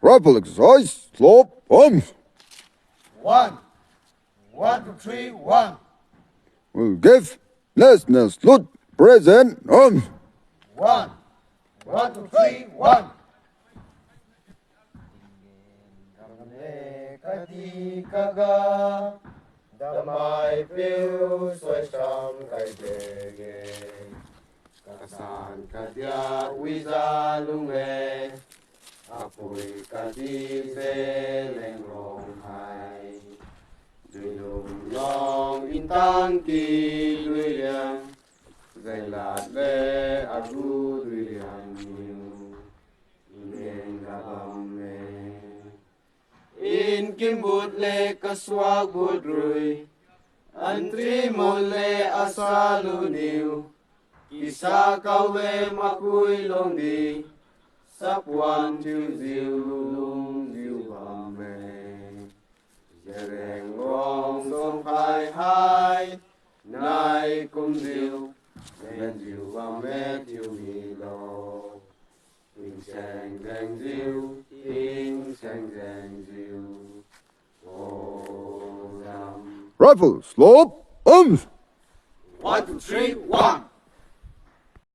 Rifle exercise, slope, arms. 1, 1, 2, 3, 1. Will give, national salute, present, arms. 1, 1, 2, 3, 1. Kaga, damai piu soi sam kai ge, kasan kadia wiza lunge, apui kadi Zeliangrong hai, Zeliangrong intang ki luiang, Zailat le agu luiang niu, ingen gabam me. In kimbut le kaswag budrui, antri mole asalu niu, isa kaule makui longdi, sapwan tiu ziu lung ziu bame. Zeliangrong song hai hai, nai kum ziu, men ziu bame tiu mi lo. Ing sang sang ziu, ing sang sang ziu. Oh, Rifle, slope, arms. 1, 2, 3, 1.